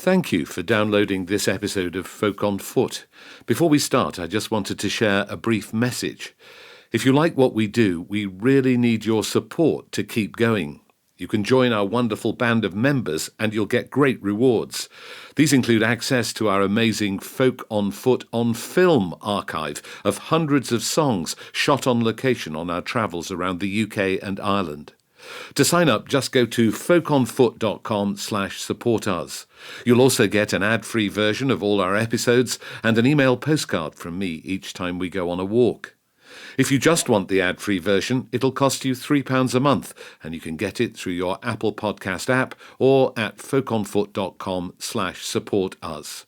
Thank you for downloading this episode of Folk on Foot. Before we start, I just wanted to share a brief message. If you like what we do, we really need your support to keep going. You can join our wonderful band of members and you'll get great rewards. These include access to our amazing Folk on Foot on film archive of hundreds of songs shot on location on our travels around the UK and Ireland. To sign up, just go to folkonfoot.com/supportus. You'll also get an ad-free version of all our episodes and an email postcard from me each time we go on a walk. If you just want the ad-free version, it'll cost you £3 a month, and you can get it through your Apple Podcast app or at folkonfoot.com/supportus.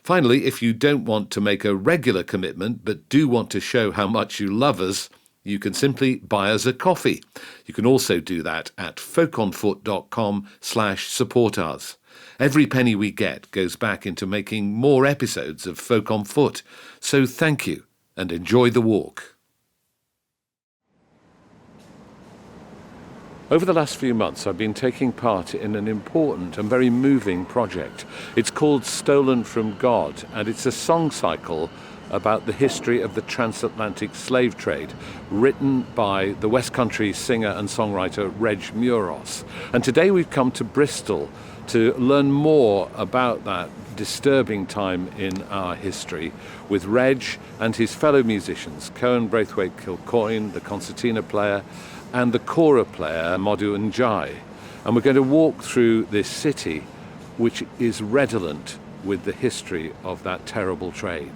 Finally, if you don't want to make a regular commitment but do want to show how much you love us, you can simply buy us a coffee. You can also do that at folkonfoot.com/supportus. Every penny we get goes back into making more episodes of Folk on Foot. So thank you and enjoy the walk. Over the last few months, I've been taking part in an important and very moving project. It's called Stolen from God, and it's a song cycle about the history of the transatlantic slave trade, written by the West Country singer and songwriter Reg Meuross. And today we've come to Bristol to learn more about that disturbing time in our history with Reg and his fellow musicians, Cohen Braithwaite-Kilcoyne, the concertina player, and the kora player, Modou Ndaiye. And we're going to walk through this city, which is redolent with the history of that terrible trade.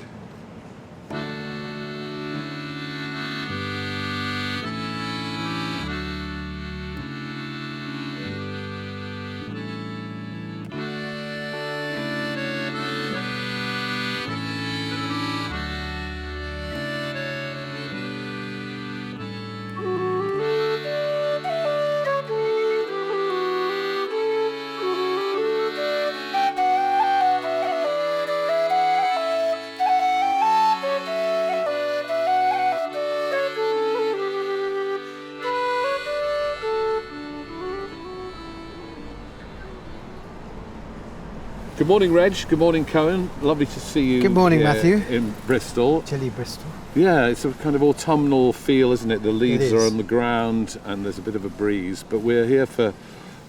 Good morning, Reg. Good morning, Cohen. Lovely to see you. Good morning, Matthew. In Bristol. Chilly Bristol. Yeah, it's a kind of autumnal feel, isn't it? The leaves It is. are on the ground and there's a bit of a breeze. But we're here for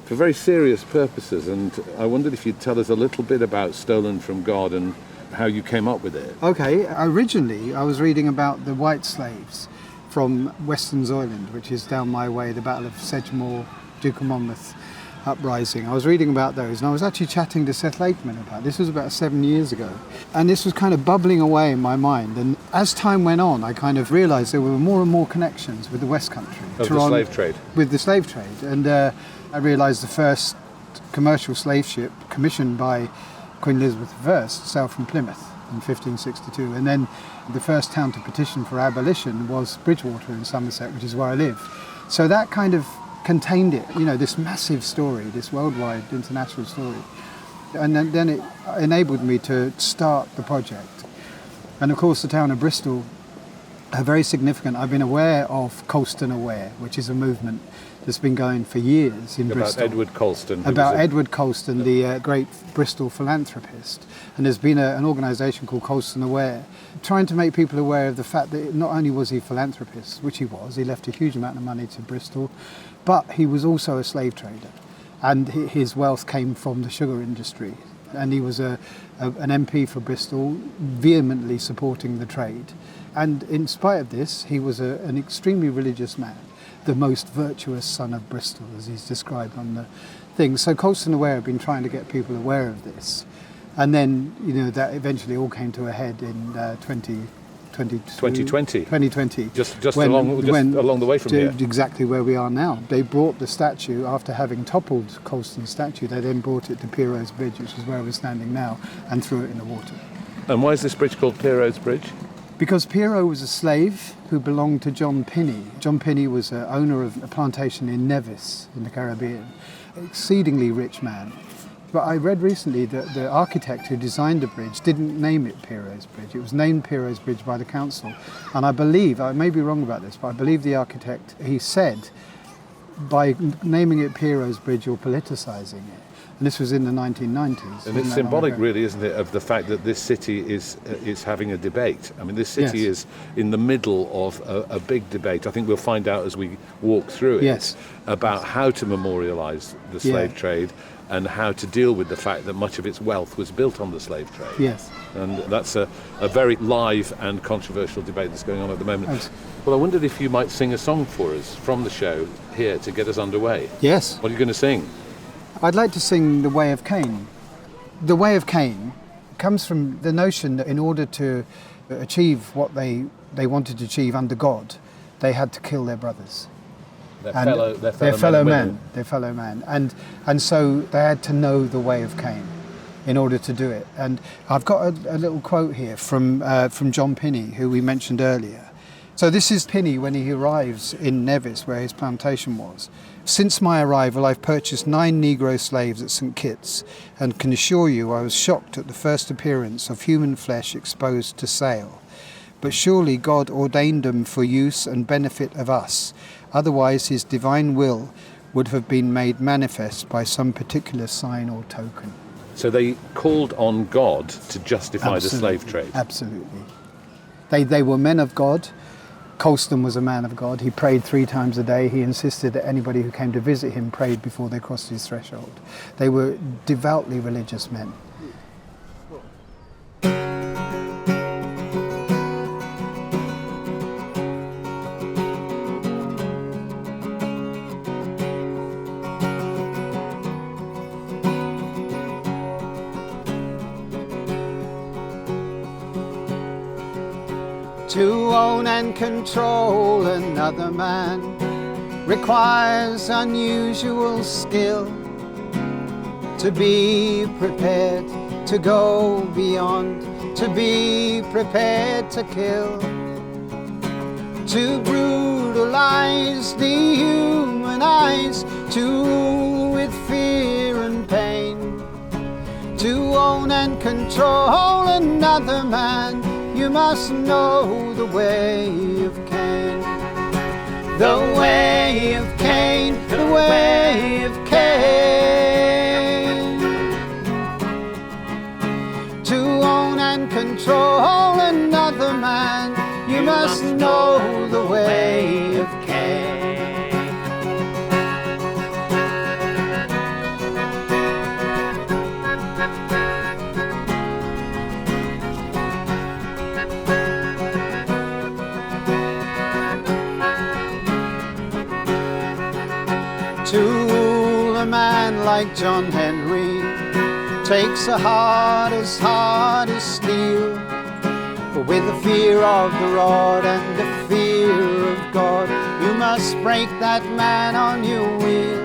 very serious purposes. And I wondered if you'd tell us a little bit about Stolen from God and how you came up with it. Okay, originally I was reading about the white slaves from Western Zoyland, which is down my way, the Battle of Sedgemoor, Duke of Monmouth uprising. I was reading about those, and I was actually chatting to Seth Lakeman about it. This was about 7 years ago, and this was kind of bubbling away in my mind. And as time went on, I kind of realised there were more and more connections with the West Country, Of the slave trade. With the slave trade, and I realised the first commercial slave ship commissioned by Queen Elizabeth I sailed from Plymouth in 1562, and then the first town to petition for abolition was Bridgewater in Somerset, which is where I live. So that kind of contained it, this massive story, this worldwide international story. And then it enabled me to start the project. And of course the town of Bristol are very significant. I've been aware of Colston Aware, which is a movement that's been going for years in Bristol. About Edward Colston. About Edward Colston, the great Bristol philanthropist. And there's been an organisation called Colston Aware, trying to make people aware of the fact that not only was he a philanthropist, which he was, he left a huge amount of money to Bristol, but he was also a slave trader. And his wealth came from the sugar industry. And he was an MP for Bristol, vehemently supporting the trade. And in spite of this, he was an extremely religious man, the most virtuous son of Bristol, as he's described on the thing. So Colston Aware have been trying to get people aware of this. And then, that eventually all came to a head in 2020. Just along the way from here. Exactly where we are now. They brought the statue, after having toppled Colston's statue, they then brought it to Pierrot's Bridge, which is where we're standing now, and threw it in the water. And why is this bridge called Pierrot's Bridge? Because Pierrot was a slave who belonged to John Pinney. John Pinney was an owner of a plantation in Nevis in the Caribbean. Exceedingly rich man. But I read recently that the architect who designed the bridge didn't name it Pierrot's Bridge. It was named Pierrot's Bridge by the council. And I believe, I may be wrong about this, but I believe the architect, he said, by naming it Pierrot's Bridge, you're politicising it. And this was in the 1990s. And it's symbolic, really, isn't it, of the fact that this city is having a debate. I mean, this city Yes. is in the middle of a big debate. I think we'll find out as we walk through it Yes. about how to memorialise the slave Yeah. trade and how to deal with the fact that much of its wealth was built on the slave trade. Yes. And that's a very live and controversial debate that's going on at the moment. Thanks. Well, I wondered if you might sing a song for us from the show here to get us underway. Yes. What are you going to sing? I'd like to sing The Way of Cain. The Way of Cain comes from the notion that in order to achieve what they wanted to achieve under God, they had to kill their brothers. Their Their fellow man. And so they had to know the way of Cain in order to do it. And I've got a little quote here from John Pinney, who we mentioned earlier. So this is Pinney when he arrives in Nevis, where his plantation was. Since my arrival, I've purchased 9 Negro slaves at St. Kitts, and can assure you I was shocked at the first appearance of human flesh exposed to sale. But surely God ordained them for use and benefit of us. Otherwise his divine will would have been made manifest by some particular sign or token. So they called on God to justify the slave trade. Absolutely. They were men of God. Colston was a man of God. He prayed 3 times a day. He insisted that anybody who came to visit him prayed before they crossed his threshold. They were devoutly religious men. To own and control another man requires unusual skill. To be prepared to go beyond, to be prepared to kill. To brutalize, dehumanize, to rule with fear and pain. To own and control another man, you must know the way of Cain. The way of Cain, the way of Cain. To own and control another man, you must know the way of Cain. To rule a man like John Henry takes a heart as hard as steel, but with the fear of the rod and the fear of God, you must break that man on your wheel.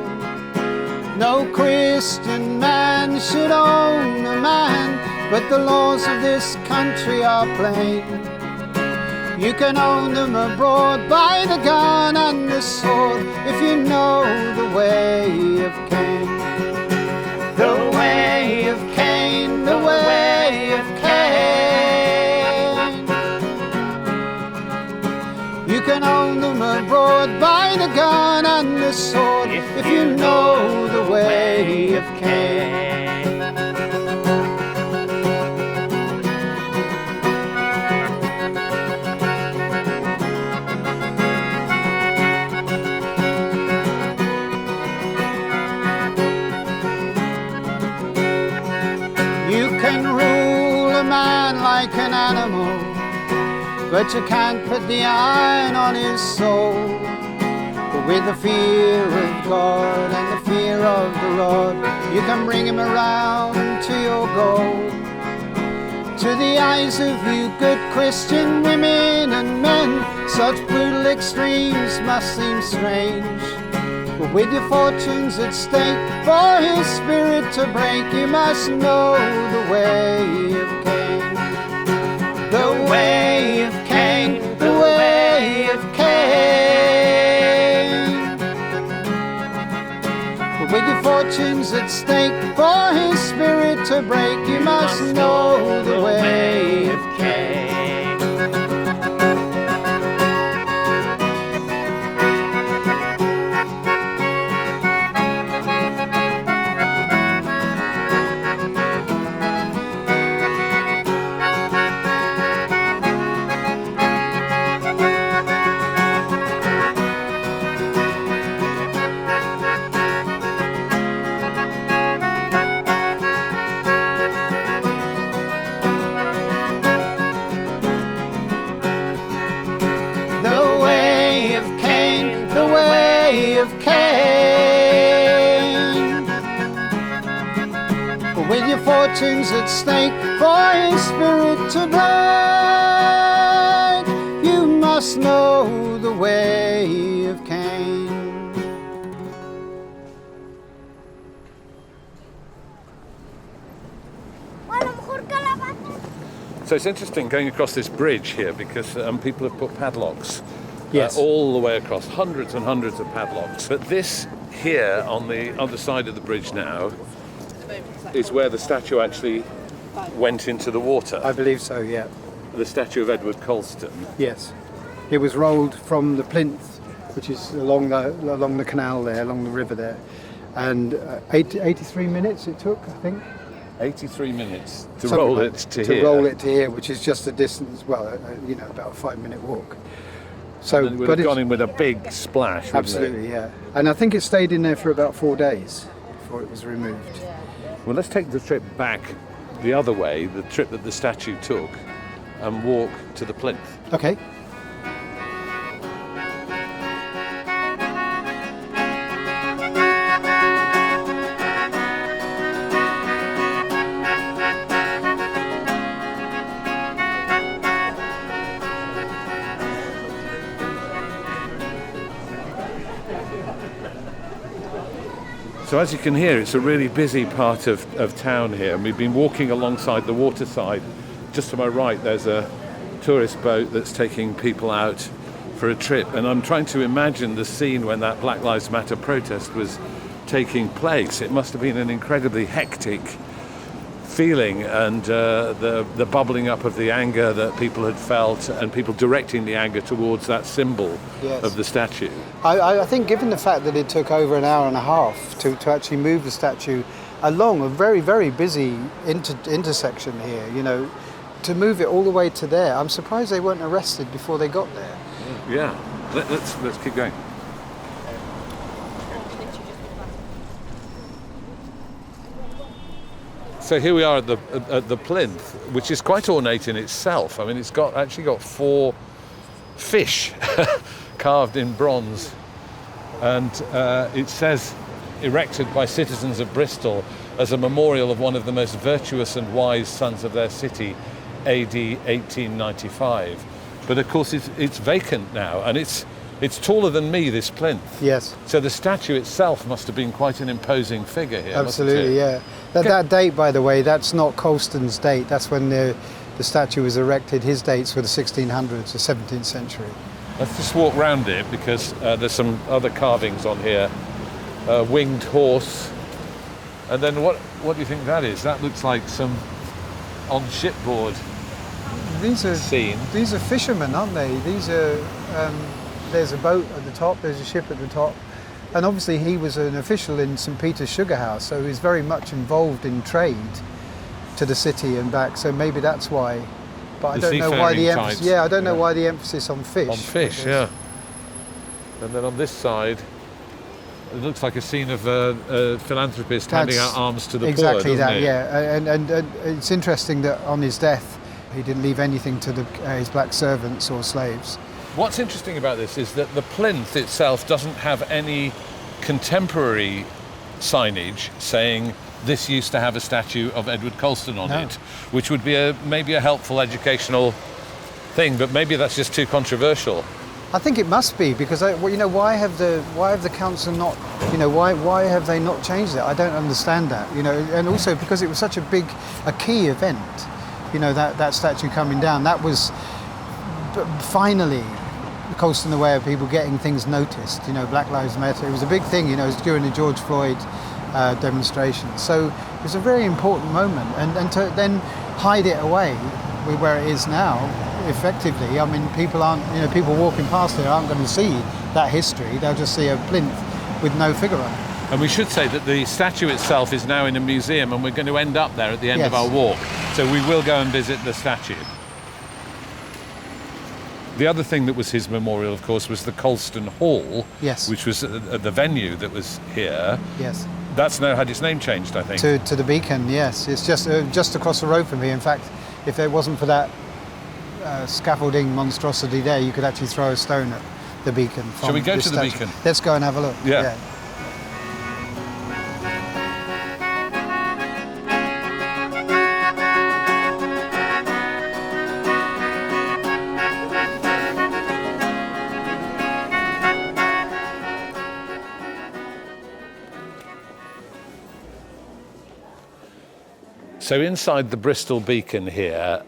No Christian man should own a man, but the laws of this country are plain. You can own them abroad by the gun and the sword if you know the way of Cain. The way of Cain, the way of Cain. You can own them abroad by the gun and the sword if you know the way of Cain. Like an animal, but you can't put the iron on his soul. But with the fear of God and the fear of the rod, you can bring him around to your goal. To the eyes of you good Christian women and men, such brutal extremes must seem strange. But with your fortunes at stake, for his spirit to break, you must know the way of Cain. The way of Cain, the way of Cain. But with your fortunes at stake, for his spirit to break, you must know the way of Cain. fortunes at stake, for his spirit to break. You must know the way of Cain. So it's interesting going across this bridge here because people have put padlocks all the way across, hundreds and hundreds of padlocks. But this here on the other side of the bridge now is where the statue actually went into the water. I believe so, yeah. The statue of Edward Colston. Yes. It was rolled from the plinth, which is along the canal there, along the river there. And 83 minutes it took, I think. 83 minutes to roll it to here. To roll it to here, which is just a distance, about a 5-minute walk. So, and it would have gone in with a big splash, absolutely, yeah. And I think it stayed in there for about 4 days before it was removed. Well, let's take the trip back the other way, the trip that the statue took, and walk to the plinth. Okay. So as you can hear, it's a really busy part of town here, and we've been walking alongside the waterside. Just to my right, there's a tourist boat that's taking people out for a trip, and I'm trying to imagine the scene when that Black Lives Matter protest was taking place. It must have been an incredibly hectic feeling, and the bubbling up of the anger that people had felt, and people directing the anger towards that symbol of the statue. I think given the fact that it took over an hour and a half to actually move the statue along a very, very busy intersection here, to move it all the way to there, I'm surprised they weren't arrested before they got there. Yeah, let's keep going. So here we are at the plinth, which is quite ornate in itself. I mean, it's actually got 4 fish carved in bronze, and it says erected by citizens of Bristol as a memorial of one of the most virtuous and wise sons of their city, AD 1895. But of course it's vacant now, and it's taller than me, this plinth. Yes. So the statue itself must have been quite an imposing figure here. Absolutely, yeah. That date, by the way, that's not Colston's date. That's when the statue was erected. His dates were the 1600s, the 17th century. Let's just walk round it because there's some other carvings on here. Winged horse. And then what do you think that is? That looks like some on shipboard scene. These are fishermen, aren't they? These are. There's a boat at the top. There's a ship at the top. And obviously he was an official in St. Peter's Sugar House, so he's very much involved in trade to the city and back. So maybe that's why. But I don't know why the emphasis. Yeah, I don't know why the emphasis on fish. On fish, yeah. And then on this side, it looks like a scene of a philanthropist handing out arms to the poor. Exactly that, it? Yeah. And it's interesting that on his death, he didn't leave anything to his black servants or slaves. What's interesting about this is that the plinth itself doesn't have any contemporary signage saying this used to have a statue of Edward Colston on it, which would be maybe a helpful educational thing, but maybe that's just too controversial. I think it must be, because why have the council not, why have they not changed it? I don't understand that, and also because it was such a key event, that statue coming down. That was finally Colston aware of people getting things noticed. Black Lives Matter. It was a big thing. It was during the George Floyd demonstration. So it was a very important moment, and to then hide it away where it is now, effectively. I mean, people walking past here aren't going to see that history. They'll just see a plinth with no figure on it. And we should say that the statue itself is now in a museum, and we're going to end up there at the end of our walk. So we will go and visit the statue. The other thing that was his memorial, of course, was the Colston Hall, which was the venue that was here. Yes. That's now had its name changed, I think. To the Beacon, yes. It's just across the road from me. In fact, if it wasn't for that scaffolding monstrosity there, you could actually throw a stone at the Beacon. Shall we go to the Beacon? Let's go and have a look. Yeah. So inside the Bristol Beacon here,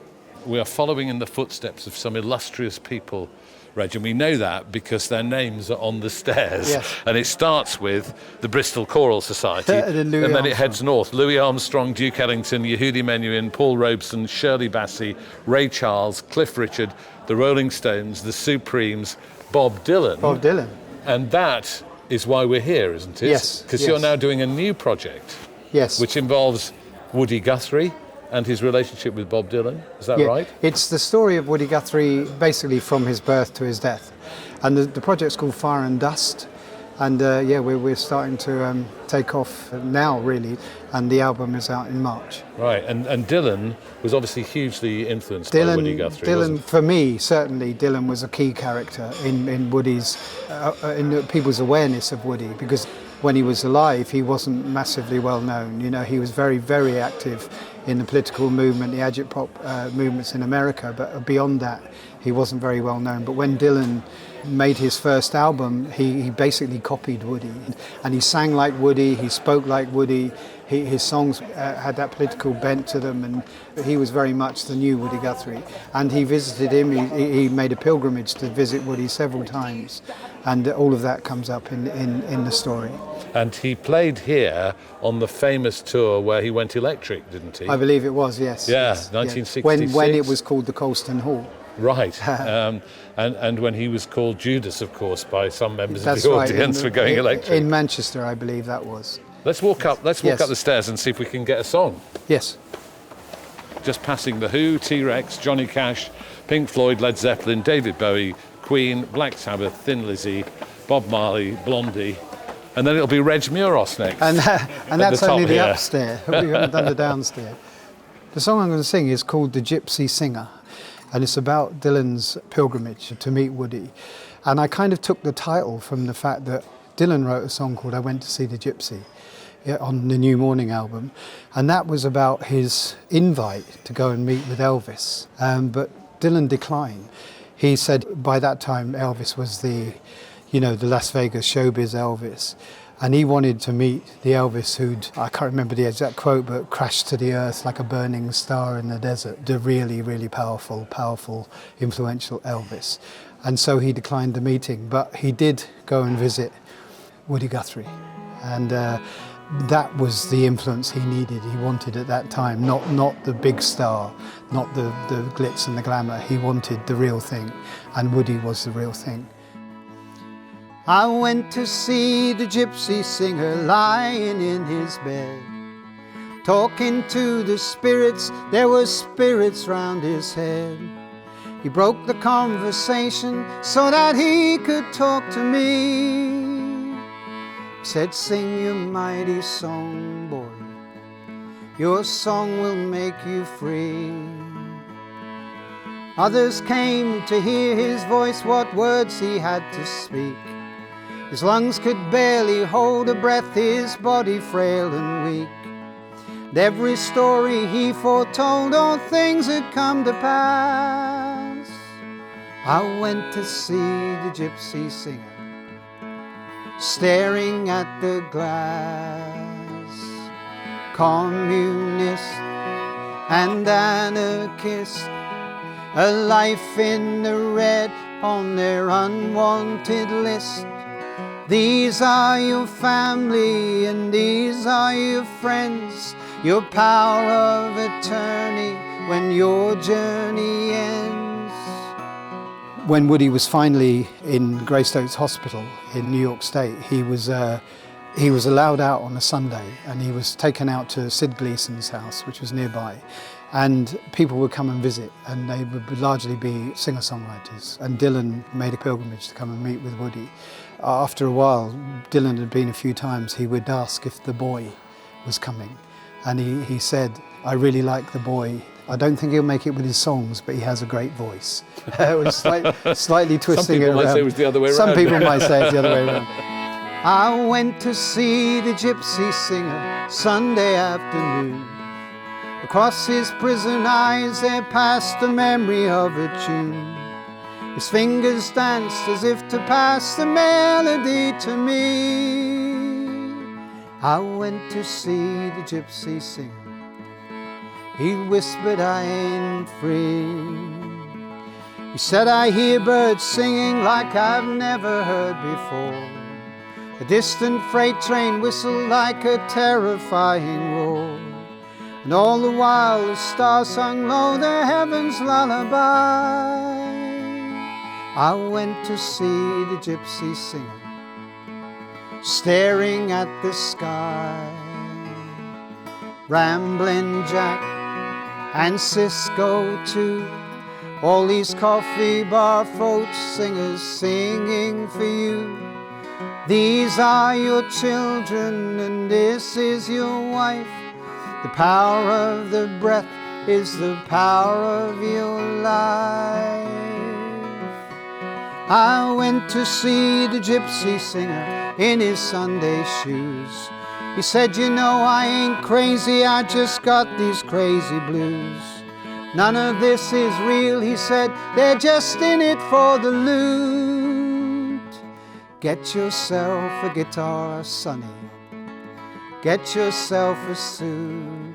we are following in the footsteps of some illustrious people, Reg, and we know that because their names are on the stairs. Yes. And it starts with the Bristol Choral Society, And then it heads north. Louis Armstrong, Duke Ellington, Yehudi Menuhin, Paul Robeson, Shirley Bassey, Ray Charles, Cliff Richard, the Rolling Stones, the Supremes, Bob Dylan. Bob Dylan. And that is why we're here, isn't it? Yes. Because you're now doing a new project. Yes. Which involves Woody Guthrie and his relationship with Bob Dylan. Is that right? It's the story of Woody Guthrie basically from his birth to his death. And the project's called Fire and Dust. And we're starting to take off now, really. And the album is out in March. Right, and Dylan was obviously hugely influenced by Woody Guthrie. Dylan, for me, certainly, Dylan was a key character in Woody's, in people's awareness of Woody, because when he was alive, he wasn't massively well known. You know, he was very, very active in the political movement, the agitprop movements in America, but beyond that, he wasn't very well known. But when Dylan made his first album, he basically copied Woody, and he sang like Woody, he spoke like Woody. His songs had that political bent to them, and he was very much the new Woody Guthrie. And he visited him, he made a pilgrimage to visit Woody several times, and all of that comes up in the story. And he played here on the famous tour where he went electric, didn't he? I believe it was, yes. Yeah, yes, 1966. When it was called the Colston Hall. Right, and when he was called Judas, of course, by some members That's of the right, audience for going electric. In Manchester, I believe that was. Let's walk up. Let's walk Yes. up the stairs and see if we can get a song. Yes. Just passing the Who, T-Rex, Johnny Cash, Pink Floyd, Led Zeppelin, David Bowie, Queen, Black Sabbath, Thin Lizzy, Bob Marley, Blondie, and then it'll be Reg Meuross next. And that's only the here. upstairs. We haven't done the downstairs. The song I'm going to sing is called The Gypsy Singer, and it's about Dylan's pilgrimage to meet Woody. And I kind of took the title from the fact that Dylan wrote a song called I Went to See the Gypsy on the New Morning album, and that was about his invite to go and meet with Elvis. But Dylan declined. He said by that time Elvis was the Las Vegas showbiz Elvis, and he wanted to meet the Elvis who'd, I can't remember the exact quote, but crashed to the earth like a burning star in the desert, the really, really powerful, influential Elvis. And so he declined the meeting, but he did go and visit Woody Guthrie, and that was the influence he needed, he wanted at that time, not the big star, not the glitz and the glamour. He wanted the real thing, and Woody was the real thing. I went to see the gypsy singer lying in his bed, talking to the spirits, there were spirits round his head. He broke the conversation so that he could talk to me. He said, sing your mighty song, boy, your song will make you free. Others came to hear his voice, what words he had to speak. His lungs could barely hold a breath, his body frail and weak. And every story he foretold, all things had come to pass. I went to see the gypsy singer, staring at the glass. Communist and anarchist, a life in the red on their unwanted list. These are your family and these are your friends, your power of attorney when your journey ends. When Woody was finally in Greystones Hospital in New York State, he was allowed out on a Sunday, and he was taken out to Sid Gleason's house, which was nearby. And people would come and visit, and they would largely be singer-songwriters. And Dylan made a pilgrimage to come and meet with Woody. After a while, Dylan had been a few times, he would ask if the boy was coming. And he said, I really like the boy. I don't think he'll make it with his songs, but he has a great voice. It was slightly twisting it around. Some people might say it was the other way around. Some people might say it's the other way around. I went to see the gypsy singer Sunday afternoon. Across his prison eyes there passed the memory of a tune. His fingers danced as if to pass the melody to me. I went to see the gypsy singer, He whispered, I ain't free. He said, I hear birds singing like I've never heard before. A distant freight train whistled like a terrifying roar. And all the while the stars sung low the heavens' lullaby. I went to see the gypsy singer, staring at the sky. Ramblin' Jack and Cisco too, all these coffee bar folk singers singing for you. These are your children and this is your wife. The power of the breath is the power of your life. I went to see the gypsy singer in his Sunday shoes. He said, you know, I ain't crazy, I just got these crazy blues. None of this is real, he said, they're just in it for the loot. Get yourself a guitar, sonny. Get yourself a suit.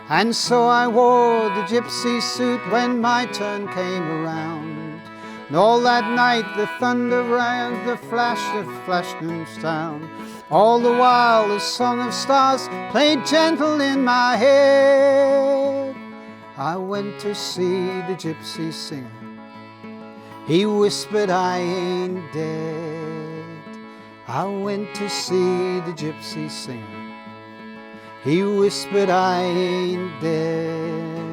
And so I wore the gypsy suit when my turn came around. And all that night the thunder rang, the flash of Flashnam sound. All the while the song of stars played gentle in my head. I went to see the gypsy singer. He whispered, I ain't dead. I went to see the gypsy singer. He whispered, I ain't dead.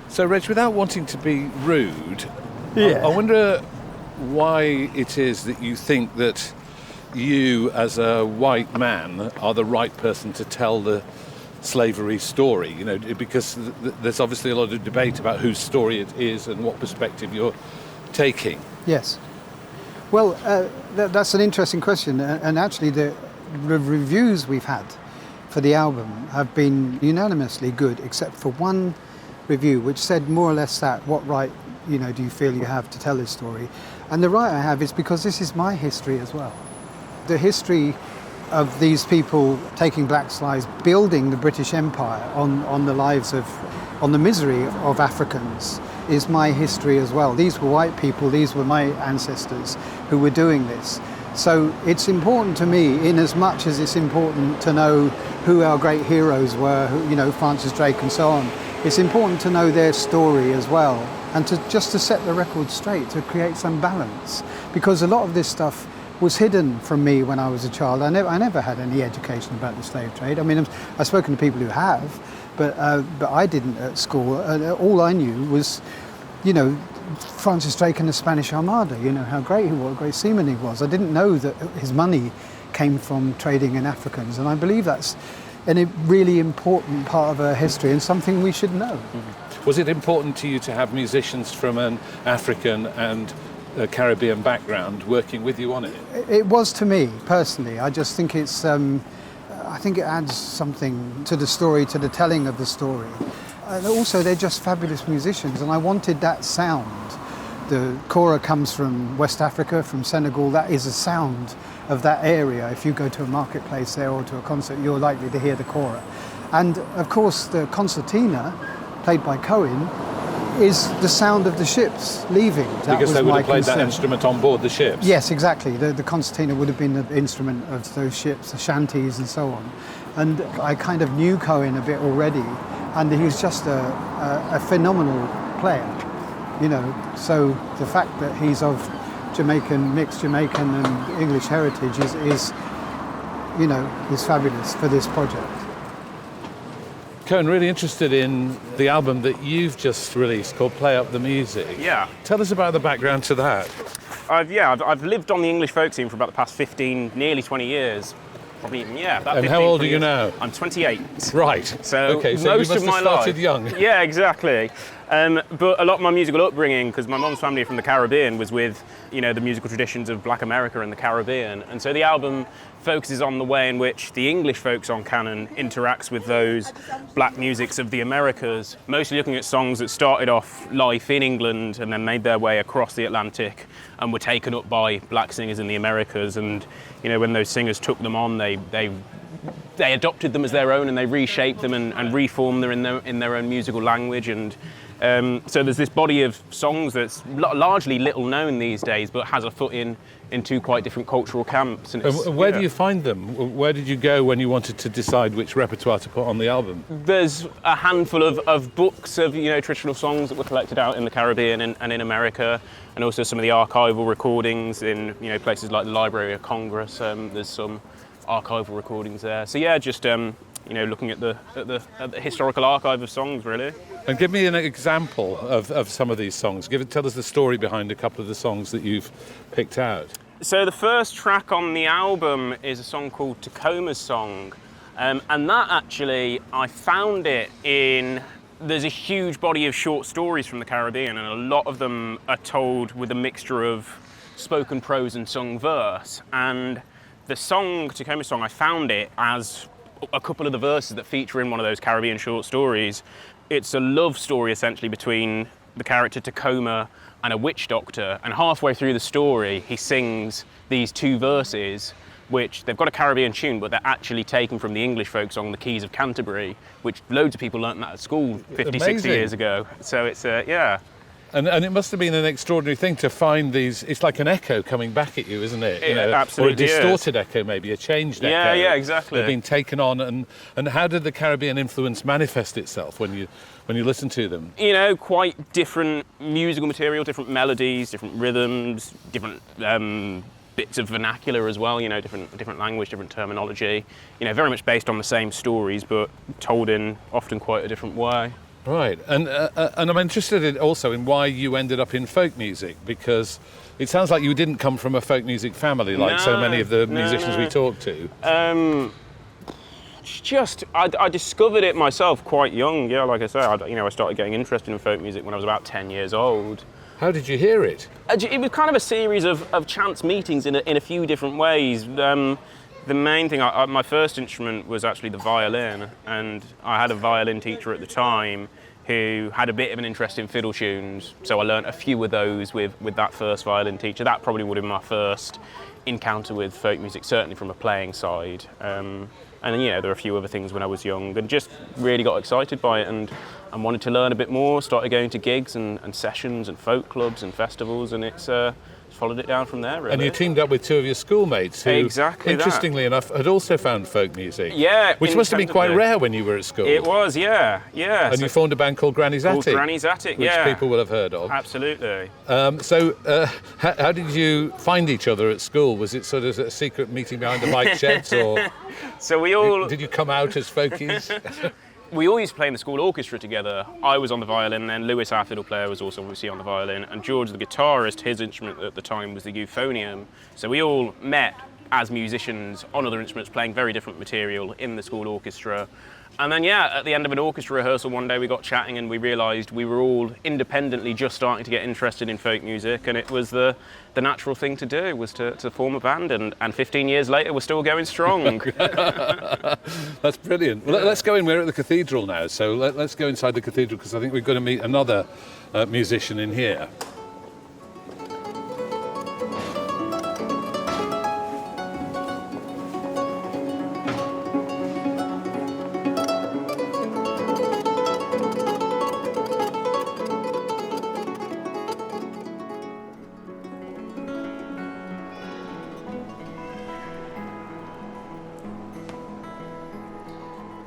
So, Reg, without wanting to be rude, Yeah. I wonder why it is that you think that you, as a white man, are the right person to tell the slavery story. You know, because there's obviously a lot of debate about whose story it is and what perspective you're taking. Yes. Well, that's an interesting question. And actually, the reviews we've had for the album have been unanimously good, except for one review which said more or less that, what right, you know, do you feel you have to tell this story? And the right I have is because this is my history as well. The history of these people taking black lives, building the British Empire on the lives of, on the misery of Africans is my history as well. These were white people, these were my ancestors who were doing this. So it's important to me, in as much as it's important to know who our great heroes were, who, you know, Francis Drake and so on. It's important to know their story as well, and to just to set the record straight, to create some balance, because a lot of this stuff was hidden from me when I was a child. I never had any education about the slave trade. I mean, I've spoken to people who have, but I didn't at school. All I knew was, you know, Francis Drake and the Spanish Armada. You know how great he was, what a great seaman he was. I didn't know that his money came from trading in Africans, and I believe that's a really important part of our history and something we should know. Mm-hmm. Was it important to you to have musicians from an African and a Caribbean background working with you on it? It was to me, personally. I just think it's, I think it adds something to the story, to the telling of the story. And also, they're just fabulous musicians, and I wanted that sound. The kora comes from West Africa, from Senegal. That is a sound of that area. If you go to a marketplace there or to a concert, you're likely to hear the kora. And of course, the concertina, played by Cohen, is the sound of the ships leaving. Because they would have played that instrument on board the ships? Yes, exactly. The concertina would have been the instrument of those ships, the shanties and so on. And I kind of knew Cohen a bit already, and he was just a phenomenal player, you know. So the fact that he's of Jamaican, mixed Jamaican and English heritage is you know, is fabulous for this project. Cohen, really interested in the album that you've just released called Play Up the Music. Yeah. Tell us about the background to that. I've lived on the English folk scene for about the past 15, nearly 20 years. Probably even, yeah. About and 15, how old are you years. now? I'm 28. Right. So okay, so most you must of my have started life, young. Yeah, exactly. But a lot of my musical upbringing, because my mom's family are from the Caribbean, was with, the musical traditions of Black America and the Caribbean. And so the album focuses on the way in which the English folk song canon interacts with those black musics of the Americas, mostly looking at songs that started off life in England and then made their way across the Atlantic and were taken up by black singers in the Americas. And, when those singers took them on, they adopted them as their own, and they reshaped them and reformed them in their own musical language. And so there's this body of songs that's largely little known these days, but has a foot in two quite different cultural camps. And where do you find them? Where did you go when you wanted to decide which repertoire to put on the album? There's a handful of books of traditional songs that were collected out in the Caribbean and in America, and also some of the archival recordings in places like the Library of Congress. There's some archival recordings there. So yeah, just looking at the historical archive of songs, really. And give me an example of some of these songs. Tell us the story behind a couple of the songs that you've picked out. So the first track on the album is a song called Tacoma's Song, and that actually, I found it in... There's a huge body of short stories from the Caribbean, and a lot of them are told with a mixture of spoken prose and sung verse. And the song, Tacoma's Song, I found it as a couple of the verses that feature in one of those Caribbean short stories. It's a love story, essentially, between the character Tacoma and a witch doctor. And halfway through the story, he sings these two verses, which they've got a Caribbean tune, but they're actually taken from the English folk song, The Keys of Canterbury, which loads of people learnt that at school 50, 60 years ago. So it's, yeah. And it must have been an extraordinary thing to find these. It's like an echo coming back at you, isn't it? It absolutely is. Or a distorted echo, maybe, a changed echo. Yeah, exactly. They've been taken on. And how did the Caribbean influence manifest itself when you listen to them? Quite different musical material, different melodies, different rhythms, different bits of vernacular as well, different language, different terminology. Very much based on the same stories, but told in often quite a different way. Right, and I'm interested also in why you ended up in folk music, because it sounds like you didn't come from a folk music family like so many of the musicians we talk to. I discovered it myself quite young. Yeah, like I say, I started getting interested in folk music when I was about 10 years old. How did you hear it? It was kind of a series of chance meetings in a few different ways. The main thing, my first instrument was actually the violin, and I had a violin teacher at the time who had a bit of an interest in fiddle tunes, so I learnt a few of those with that first violin teacher. That probably would have been my first encounter with folk music, certainly from a playing side. And there were a few other things when I was young, and just really got excited by it and wanted to learn a bit more, started going to gigs and sessions and folk clubs and festivals, and it's followed it down from there, really. And you teamed up with two of your schoolmates who, exactly interestingly enough, had also found folk music. Yeah. Which must have been quite rare when you were at school. It was, yeah. And you formed a band called Granny's Attic. Called Granny's Attic, which people will have heard of. Absolutely. How did you find each other at school? Was it sort of a secret meeting behind the bike sheds, or so we all... Did you come out as folkies? We all used to play in the school orchestra together. I was on the violin, then Lewis, our fiddle player, was also obviously on the violin, and George, the guitarist, his instrument at the time was the euphonium. So we all met as musicians on other instruments, playing very different material in the school orchestra. And then, at the end of an orchestra rehearsal one day, we got chatting and we realised we were all independently just starting to get interested in folk music, and it was the natural thing to do, was to form a band, and 15 years later, we're still going strong. That's brilliant. Well, let's go in. We're at the Cathedral now, so let's go inside the Cathedral, because I think we're going to meet another musician in here.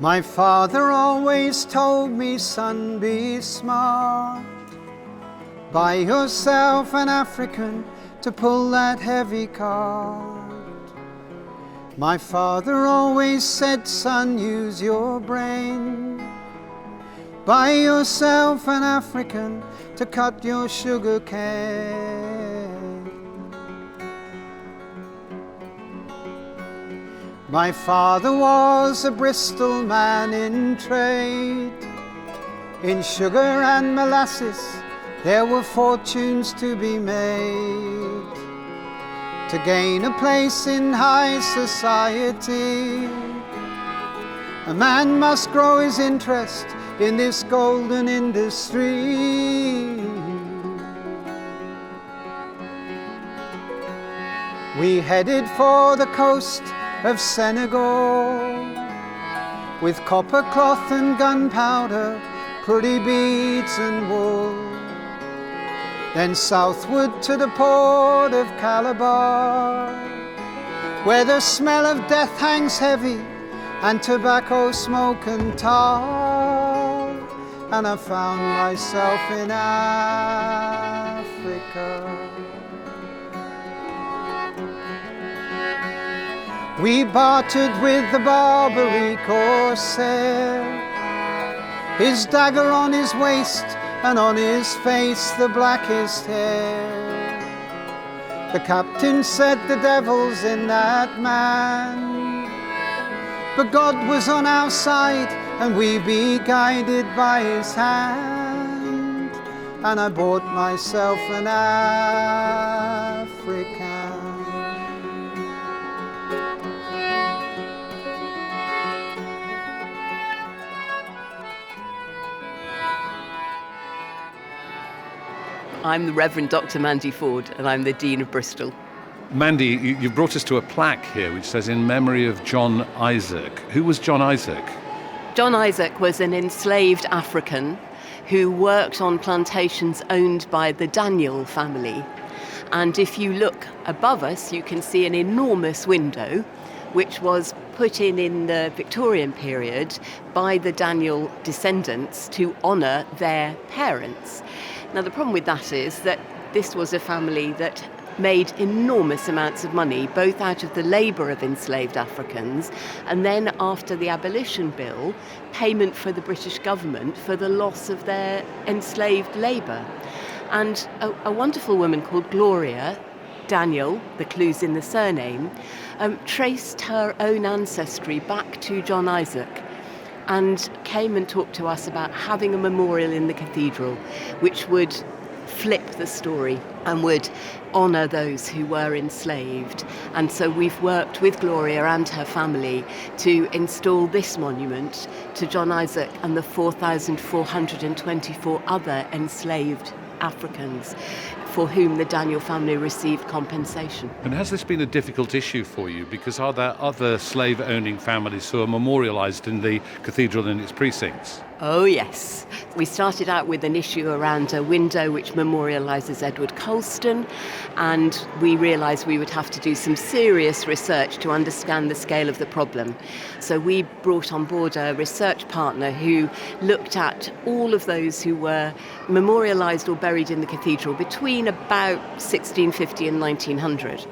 My father always told me, son, be smart. Buy yourself an African to pull that heavy cart. My father always said, son, use your brain. Buy yourself an African to cut your sugar cane. My father was a Bristol man in trade. In sugar and molasses there were fortunes to be made. To gain a place in high society, a man must grow his interest in this golden industry. We headed for the coast of Senegal, with copper cloth and gunpowder, pretty beads and wool. Then southward to the port of Calabar, where the smell of death hangs heavy and tobacco smoke and tar. And I found myself in Africa. We bartered with the Barbary corsair, his dagger on his waist and on his face the blackest hair. The captain said the devil's in that man, but God was on our side and we be guided by his hand. And I bought myself an African. I'm the Reverend Dr. Mandy Ford, and I'm the Dean of Bristol. Mandy, you've brought us to a plaque here which says in memory of John Isaac. Who was John Isaac? John Isaac was an enslaved African who worked on plantations owned by the Daniel family. And if you look above us, you can see an enormous window which was put in the Victorian period by the Daniel descendants to honour their parents. Now, the problem with that is that this was a family that made enormous amounts of money, both out of the labour of enslaved Africans and then, after the Abolition Bill, payment for the British government for the loss of their enslaved labour. And a wonderful woman called Gloria Daniel, the clues in the surname, traced her own ancestry back to John Isaac and came and talked to us about having a memorial in the cathedral which would flip the story and would honour those who were enslaved. And so we've worked with Gloria and her family to install this monument to John Isaac and the 4,424 other enslaved Africans for whom the Daniel family received compensation. And has this been a difficult issue for you? Because are there other slave-owning families who are memorialised in the cathedral and its precincts? Oh yes. We started out with an issue around a window which memorialises Edward Colston, and we realised we would have to do some serious research to understand the scale of the problem. So we brought on board a research partner who looked at all of those who were memorialised or buried in the cathedral between about 1650 and 1900.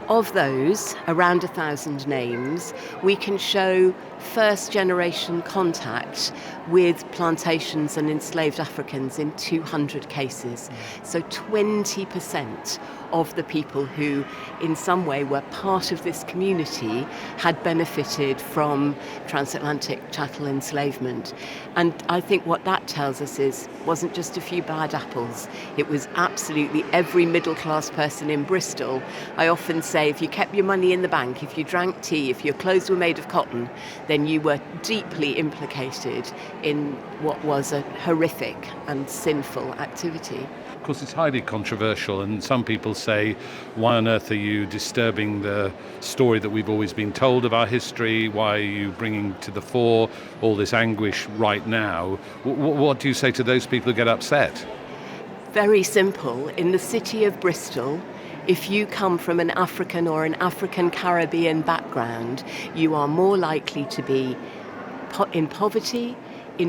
Of those, around 1,000 names, we can show first-generation contact with plantations and enslaved Africans in 200 cases. So 20% of the people who in some way were part of this community had benefited from transatlantic chattel enslavement. And I think what that tells us is it wasn't just a few bad apples. It was absolutely every middle-class person in Bristol. I often say if you kept your money in the bank, if you drank tea, if your clothes were made of cotton, then you were deeply implicated in what was a horrific and sinful activity. Of course, it's highly controversial, and some people say, why on earth are you disturbing the story that we've always been told of our history? Why are you bringing to the fore all this anguish right now? What do you say to those people who get upset? Very simple. In the city of Bristol, if you come from an African or an African Caribbean background, you are more likely to be in poverty,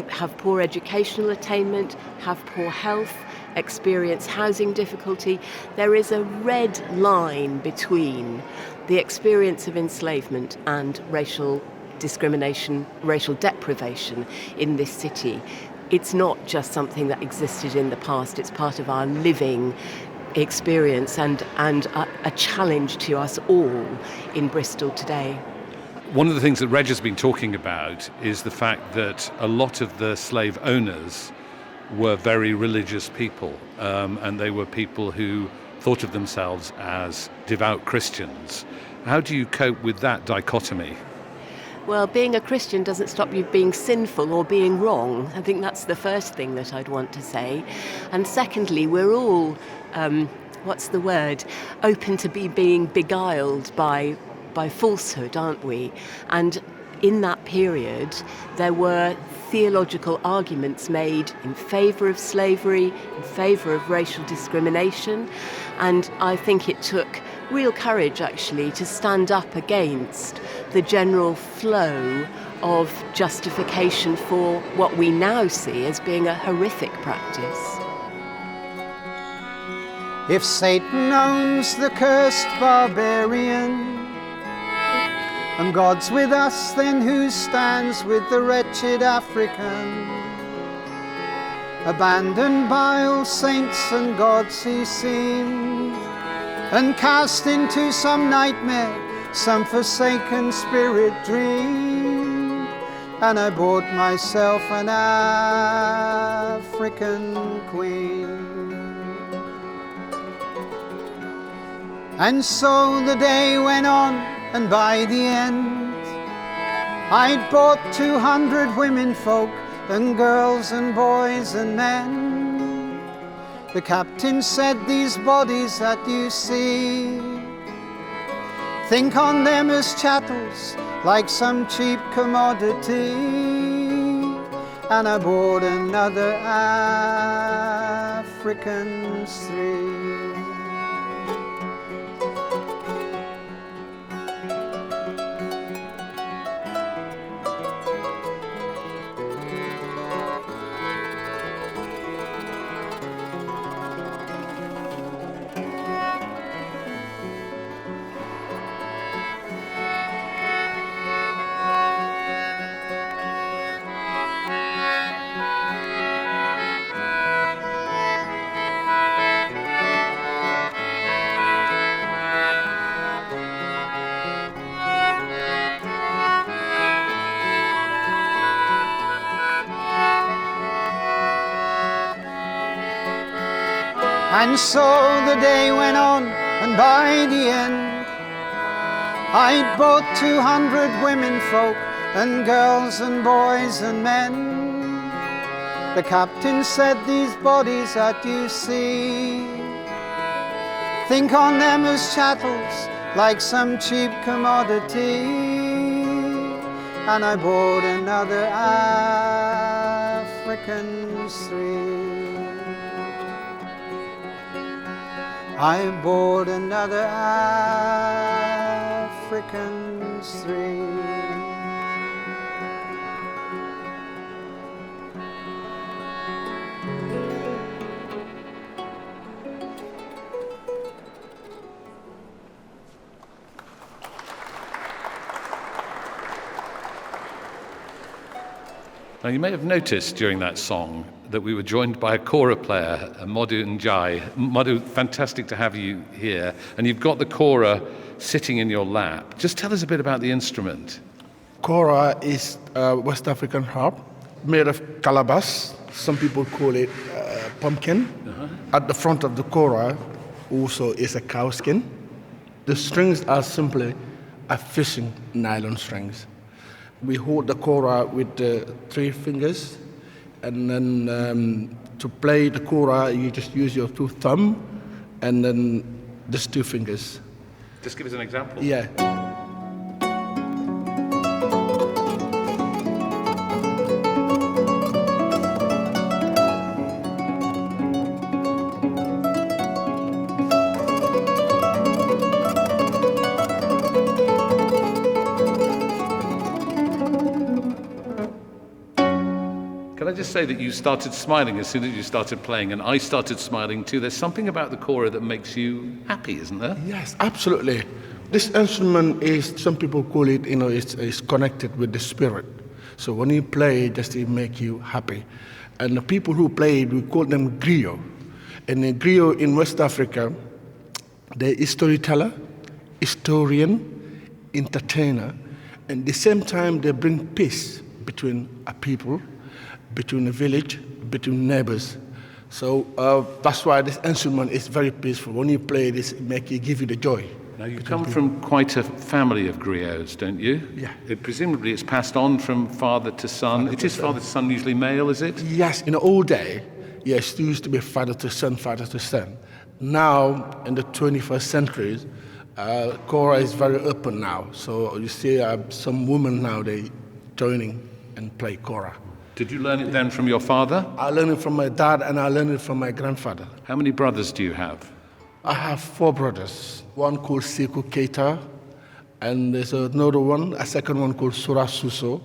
have poor educational attainment, have poor health, experience housing difficulty. There is a red line between the experience of enslavement and racial discrimination, racial deprivation in this city. It's not just something that existed in the past, it's part of our living experience and a challenge to us all in Bristol today. One of the things that Reg has been talking about is the fact that a lot of the slave owners were very religious people, and they were people who thought of themselves as devout Christians. How do you cope with that dichotomy? Well, being a Christian doesn't stop you being sinful or being wrong. I think that's the first thing that I'd want to say. And secondly, we're all, open to being beguiled by falsehood, aren't we? And in that period, there were theological arguments made in favour of slavery, in favour of racial discrimination, and I think it took real courage, actually, to stand up against the general flow of justification for what we now see as being a horrific practice. If Satan owns the cursed barbarian, and God's with us, then who stands with the wretched African? Abandoned by all saints and gods he seemed, and cast into some nightmare, some forsaken spirit dream. And I bought myself an African queen. And so the day went on, and by the end I'd bought 200 women folk, and girls and boys and men. The captain said, these bodies that you see, think on them as chattels, like some cheap commodity. And I bought another African 3. And so the day went on, and by the end I'd bought 200 women folk, and girls and boys and men. The captain said, these bodies that you see, think on them as chattels, like some cheap commodity. And I bought another African 3. I bought another African 3. Now, you may have noticed during that song that we were joined by a kora player, Modou Ndaiye. Modou, fantastic to have you here. And you've got the kora sitting in your lap. Just tell us a bit about the instrument. Kora is a West African harp made of calabash. Some people call it pumpkin. At the front of the kora also is a cow skin. The strings are simply a fishing nylon strings. We hold the kora with 3 fingers, and then to play the kora, you just use your 2 thumbs, and then just 2 fingers. Just give us an example. Yeah. Can I just say that you started smiling as soon as you started playing, and I started smiling too. There's something about the kora that makes you happy, isn't there? Yes, absolutely. This instrument is, some people call it, it's connected with the spirit. So when you play, it makes you happy. And the people who play it, we call them griot. And a griot in West Africa, they're a storyteller, historian, entertainer, and at the same time they bring peace between a people, between a village, between neighbors. So that's why this instrument is very peaceful. When you play this, it give you the joy. Now, you come from quite a family of griots, don't you? Yeah. Presumably it's passed on from father to son. It is father to son, usually male, is it? Yes, in the old day, yes, it used to be father to son, father to son. Now, in the 21st century, kora is very open now. So you see some women now, they joining and play kora. Did you learn it then from your father? I learned it from my dad and I learned it from my grandfather. How many brothers do you have? I have 4 brothers. One called Sekou Keita, and there's another one, a second one called Sura Suso,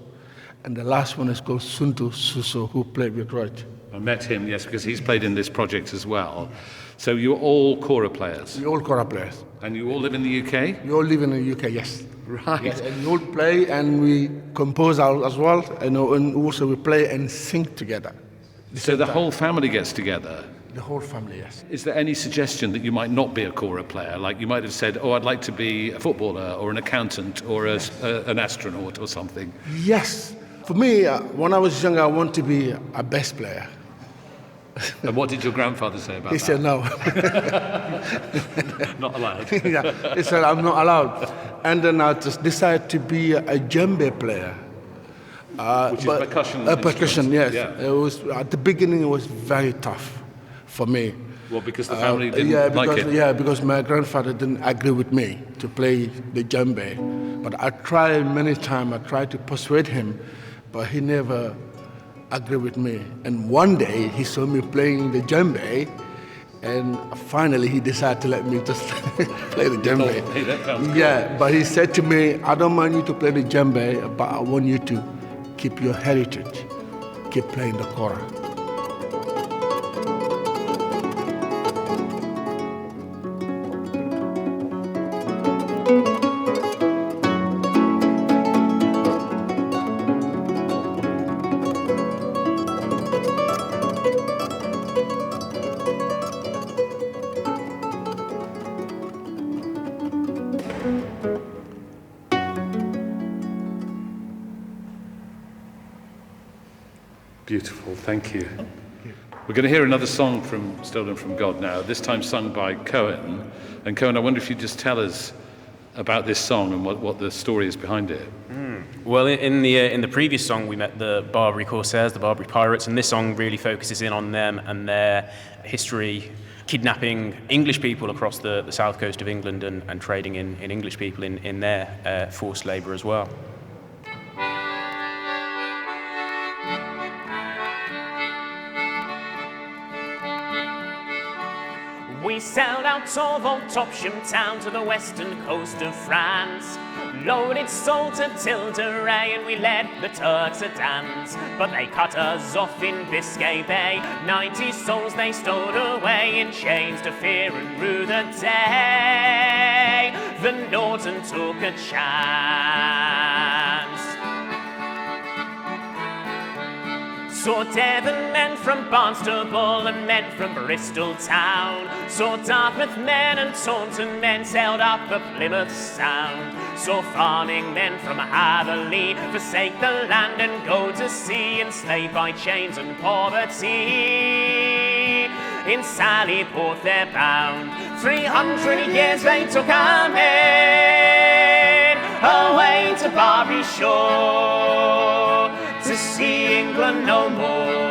and the last one is called Suntu Suso, who played with Reg. I met him, yes, because he's played in this project as well. So you're all kora players? We're all kora players. And you all live in the UK? We all live in the UK, yes. Right. Yes, and we all play and we compose as well, and also we play and sing together. So the whole family gets together? The whole family, yes. Is there any suggestion that you might not be a kora player? Like you might have said, oh, I'd like to be a footballer or an accountant or an astronaut or something. Yes. For me, when I was younger, I wanted to be a bass player. And what did your grandfather say about He that? said no. Not allowed. Yeah, he said I'm not allowed. And then I just decided to be a djembe player. Which is percussion. Percussion, yes. Yeah. It was at the beginning. It was very tough for me. Well, because the family didn't like it. Yeah, because my grandfather didn't agree with me to play the djembe. But I tried many times. I tried to persuade him, but he never agreed with me. And one day he saw me playing the djembe, and finally he decided to let me just play the djembe. Oh, hey, that sounds cool. Yeah, but he said to me, I don't mind you to play the djembe, but I want you to keep your heritage, keep playing the kora. Beautiful, thank you. We're going to hear another song from Stolen from God now, this time sung by Cohen. And Cohen, I wonder if you'd just tell us about this song and what the story is behind it. Well, in the previous song, we met the Barbary Corsairs, the Barbary pirates, and this song really focuses in on them and their history, kidnapping English people across the south coast of England and trading in English people in their forced labour as well. We sailed out of old Topsham town to the western coast of France, loaded salt to Tilderay, and we led the Turks a dance. But they cut us off in Biscay Bay, 90 souls they stowed away in chains to fear and rue the day. The Norton took a chance. Saw Devon men from Barnstaple and men from Bristol town. Saw Dartmouth men and Taunton men sailed up the Plymouth Sound. Saw farming men from Hatherley forsake the land and go to sea, enslaved by chains and poverty. In Sallyport they're bound. 300 years they took a men away to Barbary shore, to see England no more.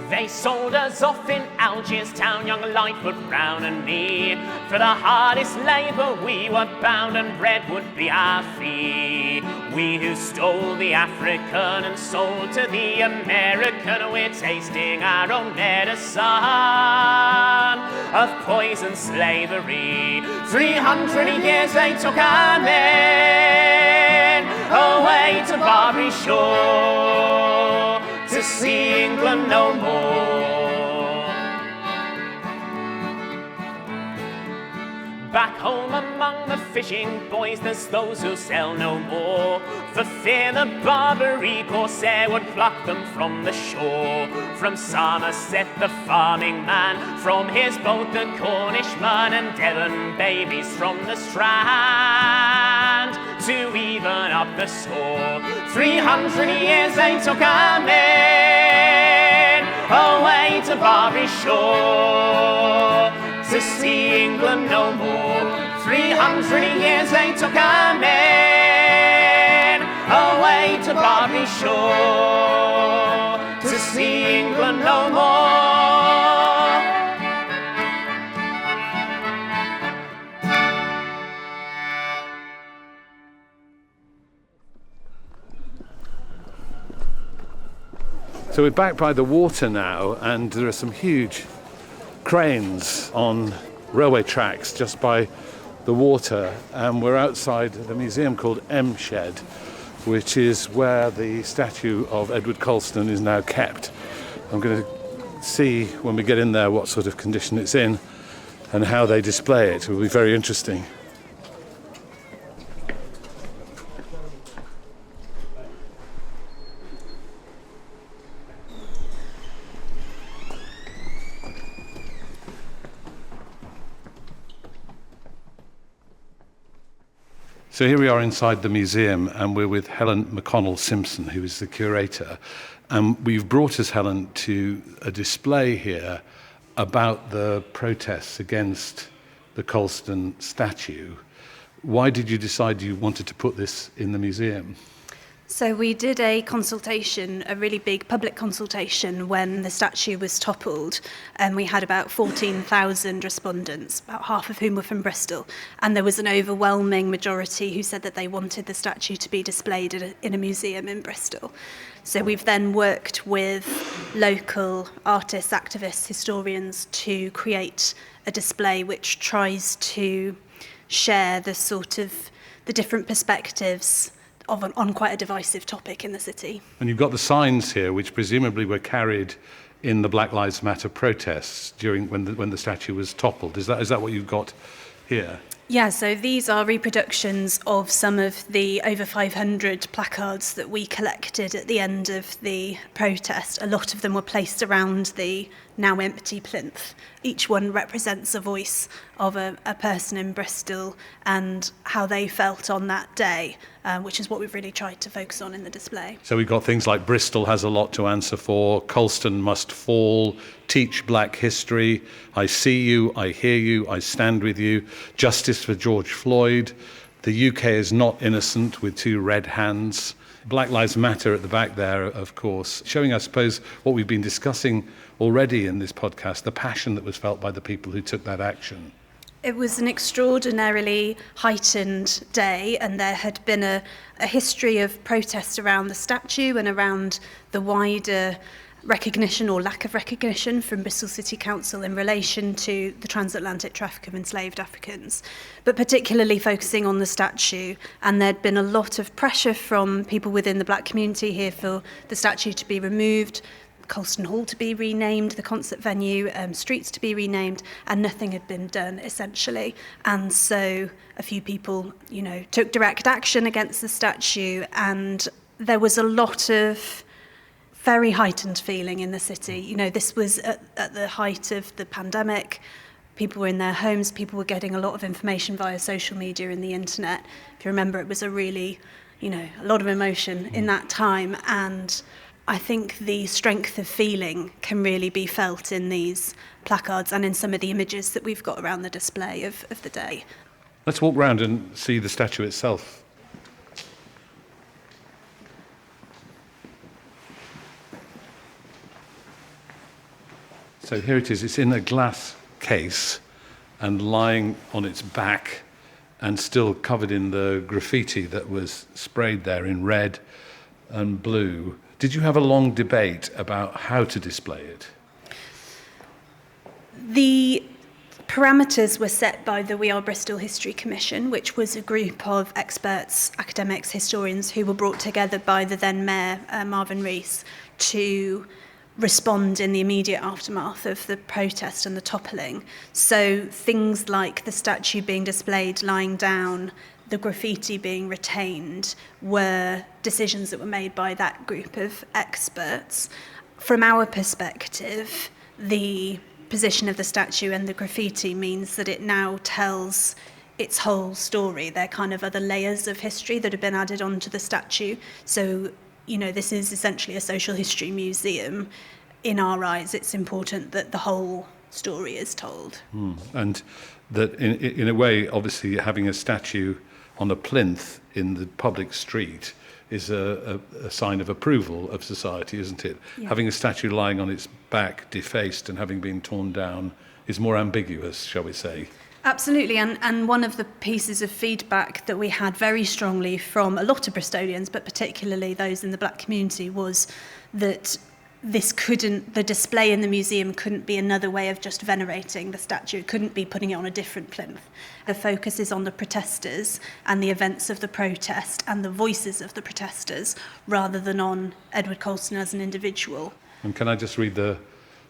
They sold us off in Algiers town, young Lightfoot, Brown and me. For the hardest labour we were bound, and bread would be our fee. We who stole the African and sold to the American, we're tasting our own medicine of poison slavery. 300 years they took our men away to Barbary shore, to see England no more. Back home among the fishing boys, there's those who sell no more, for fear the Barbary corsair would pluck them from the shore. From Somerset the farming man, from his boat the Cornishman, and Devon babies from the Strand, to even up the score. 300 years they took 'em in, away to Barbary shore, to see England no more. 300 years they took 'em in, away to Barbary shore, to see England no more. So we're back by the water now, and there are some huge cranes on railway tracks just by the water, and we're outside the museum called MShed, which is where the statue of Edward Colston is now kept. I'm going to see when we get in there what sort of condition it's in and how they display it. It will be very interesting. So here we are inside the museum, and we're with Helen McConnell-Simpson, who is the curator. And we've brought us, Helen, to a display here about the protests against the Colston statue. Why did you decide you wanted to put this in the museum? So we did a consultation, a really big public consultation when the statue was toppled, and we had about 14,000 respondents, about half of whom were from Bristol, and there was an overwhelming majority who said that they wanted the statue to be displayed in a museum in Bristol. So we've then worked with local artists, activists, historians to create a display which tries to share the different perspectives on quite a divisive topic in the city. And you've got the signs here, which presumably were carried in the Black Lives Matter protests during when the statue was toppled. Is that what you've got here? Yeah, so these are reproductions of some of the over 500 placards that we collected at the end of the protest. A lot of them were placed around the now empty plinth. Each one represents a voice of a person in Bristol and how they felt on that day, which is what we've really tried to focus on in the display. So we've got things like Bristol has a lot to answer for, Colston must fall, teach black history, I see you, I hear you, I stand with you, justice for George Floyd, the UK is not innocent with two red hands, Black Lives Matter at the back there, of course, showing, I suppose, what we've been discussing already in this podcast, the passion that was felt by the people who took that action. It was an extraordinarily heightened day, and there had been a history of protest around the statue and around the wider recognition or lack of recognition from Bristol City Council in relation to the transatlantic traffic of enslaved Africans, but particularly focusing on the statue. And there'd been a lot of pressure from people within the black community here for the statue to be removed, Colston Hall to be renamed, the concert venue, streets to be renamed, and nothing had been done, essentially. And so a few people, took direct action against the statue, and there was a lot of very heightened feeling in the city. This was at the height of the pandemic. People were in their homes, people were getting a lot of information via social media and the internet. If you remember, it was a really, a lot of emotion in that time, and I think the strength of feeling can really be felt in these placards and in some of the images that we've got around the display of the day. Let's walk round and see the statue itself. So here it is. It's in a glass case and lying on its back and still covered in the graffiti that was sprayed there in red and blue. Did you have a long debate about how to display it? The parameters were set by the We Are Bristol History Commission, which was a group of experts, academics, historians who were brought together by the then Mayor, Marvin Rees, to respond in the immediate aftermath of the protest and the toppling. So things like the statue being displayed lying down, the graffiti being retained, were decisions that were made by that group of experts. From our perspective, the position of the statue and the graffiti means that it now tells its whole story. There are kind of other layers of history that have been added onto the statue. So, this is essentially a social history museum. In our eyes, it's important that the whole story is told. And that, in a way, obviously, having a statue on a plinth in the public street is a sign of approval of society, isn't it? Yeah. Having a statue lying on its back, defaced and having been torn down, is more ambiguous, shall we say? Absolutely, and one of the pieces of feedback that we had very strongly from a lot of Bristolians, but particularly those in the black community, was that the display in the museum couldn't be another way of just venerating the statue. It couldn't be putting it on a different plinth. The focus is on the protesters and the events of the protest and the voices of the protesters, rather than on Edward Colston as an individual. And can I just read the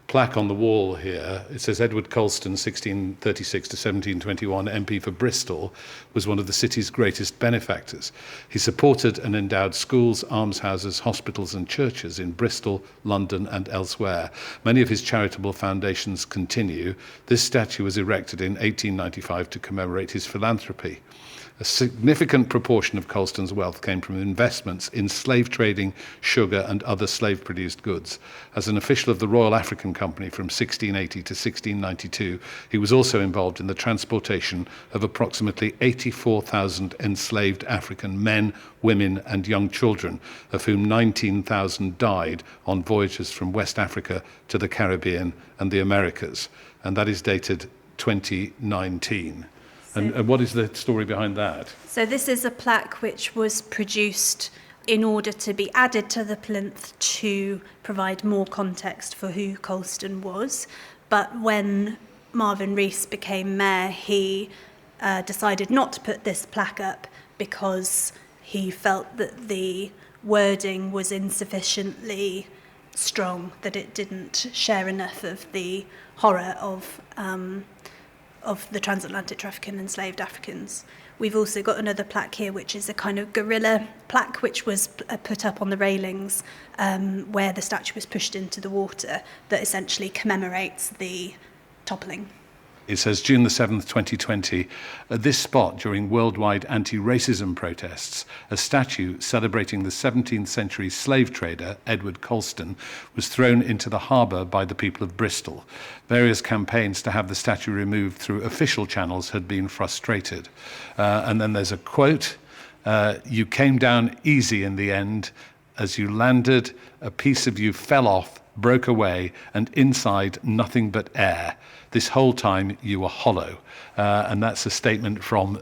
plaque on the wall here? It says Edward Colston, 1636 to 1721, MP for Bristol, was one of the city's greatest benefactors. He supported and endowed schools, almshouses, hospitals and churches in Bristol, London and elsewhere. Many of his charitable foundations continue. This statue was erected in 1895 to commemorate his philanthropy. A significant proportion of Colston's wealth came from investments in slave trading, sugar and other slave-produced goods. As an official of the Royal African Company from 1680 to 1692, he was also involved in the transportation of approximately 84,000 enslaved African men, women and young children, of whom 19,000 died on voyages from West Africa to the Caribbean and the Americas. And that is dated 2019. And what is the story behind that? So this is a plaque which was produced in order to be added to the plinth to provide more context for who Colston was. But when Marvin Rees became mayor, he decided not to put this plaque up because he felt that the wording was insufficiently strong, that it didn't share enough of the horror of the transatlantic traffic in enslaved Africans. We've also got another plaque here, which is a kind of guerrilla plaque, which was put up on the railings where the statue was pushed into the water, that essentially commemorates the toppling. It says June the 7th, 2020, at this spot during worldwide anti-racism protests, a statue celebrating the 17th century slave trader, Edward Colston, was thrown into the harbour by the people of Bristol. Various campaigns to have the statue removed through official channels had been frustrated. And then there's a quote, "You came down easy in the end. As you landed, a piece of you fell off, broke away, and inside nothing but air. This whole time you were hollow." And that's a statement from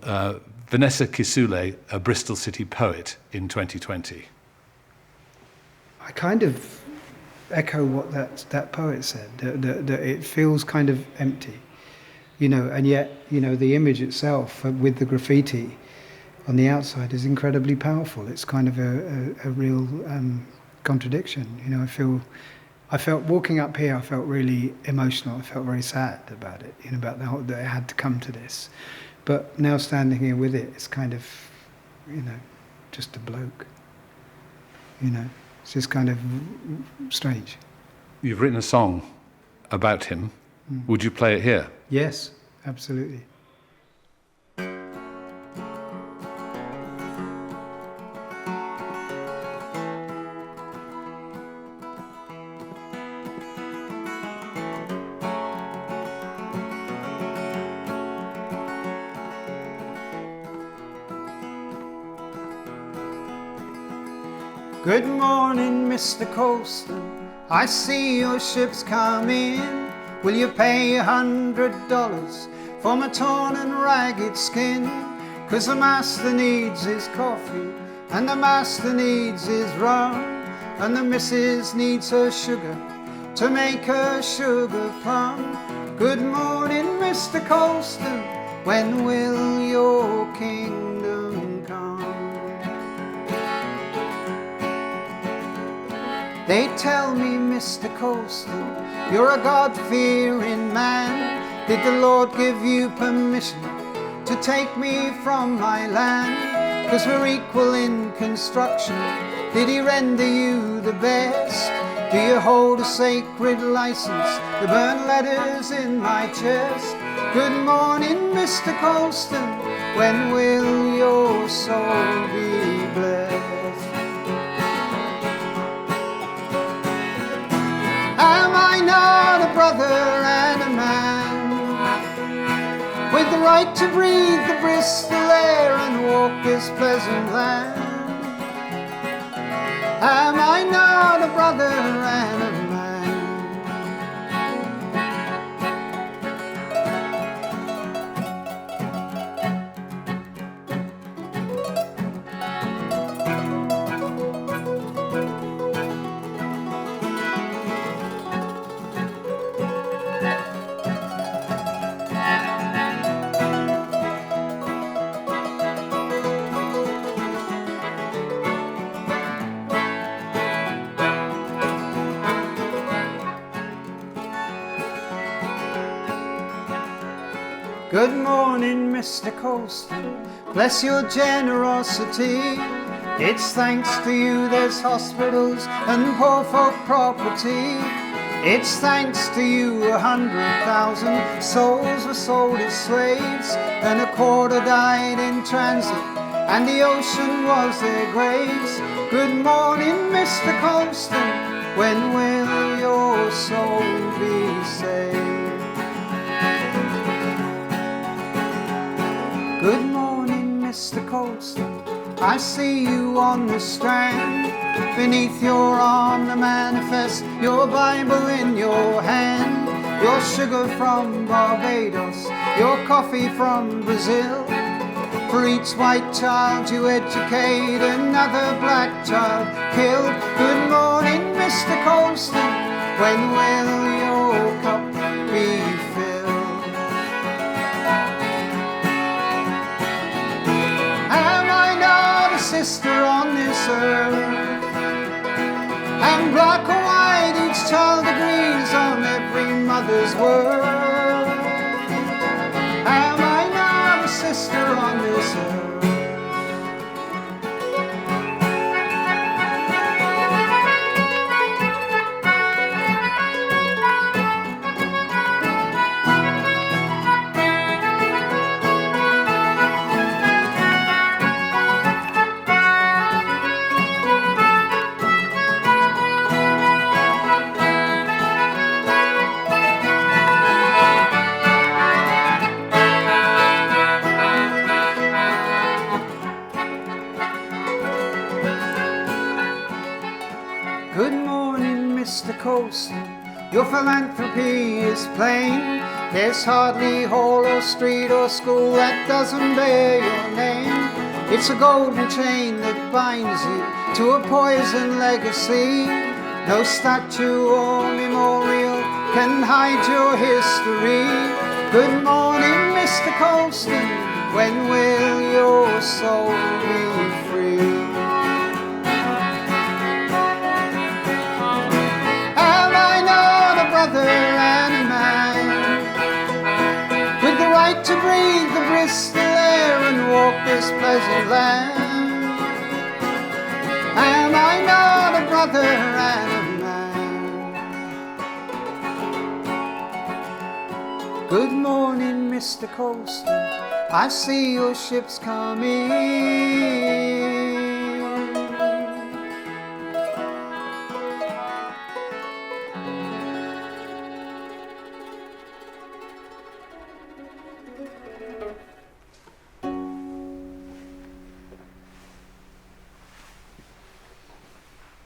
Vanessa Kisule, a Bristol City poet, in 2020. I kind of echo what that poet said, that it feels kind of empty, and yet, the image itself with the graffiti on the outside is incredibly powerful. It's kind of a real contradiction. I felt walking up here, I felt really emotional. I felt very sad about it, about that it had to come to this. But now standing here with it, it's kind of, just a bloke. It's just kind of strange. You've written a song about him. Would you play it here? Yes, absolutely. Good morning, Mr. Colston. I see your ship's come in. Will you pay $100 for my torn and ragged skin? 'Cause the master needs his coffee, and the master needs his rum, and the missus needs her sugar to make her sugar plum. Good morning, Mr. Colston. When will your kingdom come? They tell me, Mr. Colston, you're a God-fearing man. Did the Lord give you permission to take me from my land? 'Cause we're equal in construction. Did he render you the best? Do you hold a sacred license to burn letters in my chest? Good morning, Mr. Colston, when will your soul be blessed? Am I not a brother and a man, with the right to breathe the Bristol air and walk this pleasant land? Am I not a brother and a man? Good morning, Mr. Colston, bless your generosity. It's thanks to you there's hospitals and poor folk property. It's thanks to you 100,000 souls were sold as slaves, and a quarter died in transit, and the ocean was their graves. Good morning, Mr. Colston, when will your soul be saved? Good morning, Mr. Colston, I see you on the strand. Beneath your arm the manifest, your Bible in your hand. Your sugar from Barbados, your coffee from Brazil. For each white child you educate, another black child killed. Good morning, Mr. Colston, when will your cup be filled? Am I not a sister on this earth? And black or white, each child agrees on every mother's word. Am I not a sister on this earth? Good morning, Mr. Colston, your philanthropy is plain. There's hardly hall or street or school that doesn't bear your name. It's a golden chain that binds you to a poison legacy. No statue or memorial can hide your history. Good morning, Mr. Colston, when will your soul be free? Brother and a man, with the right to breathe the Bristol air and walk this pleasant land. Am I not a brother and a man? Good morning, Mr. Colston, I see your ship's coming.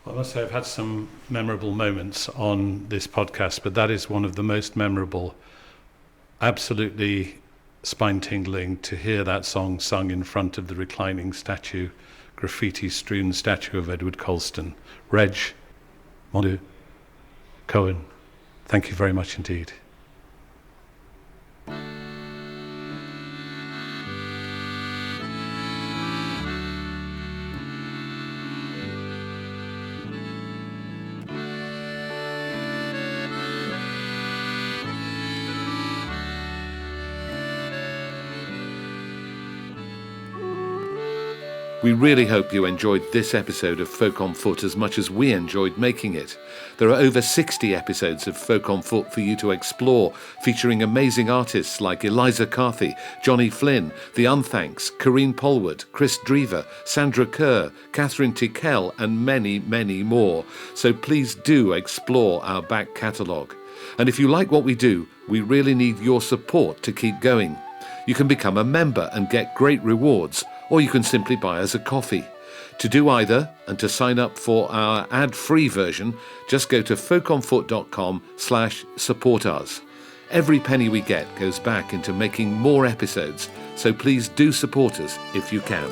I must say I've had some memorable moments on this podcast, but that is one of the most memorable. Absolutely spine-tingling to hear that song sung in front of the reclining statue, graffiti-strewn statue of Edward Colston. Reg, Modou, Cohen, thank you very much indeed. We really hope you enjoyed this episode of Folk on Foot as much as we enjoyed making it. There are over 60 episodes of Folk on Foot for you to explore, featuring amazing artists like Eliza Carthy, Johnny Flynn, The Unthanks, Corrine Polwood, Chris Drever, Sandra Kerr, Catherine Tickell, and many, many more. So please do explore our back catalogue. And if you like what we do, we really need your support to keep going. You can become a member and get great rewards, or you can simply buy us a coffee. To do either, and to sign up for our ad-free version, just go to folkonfoot.com/support us. Every penny we get goes back into making more episodes, so please do support us if you can.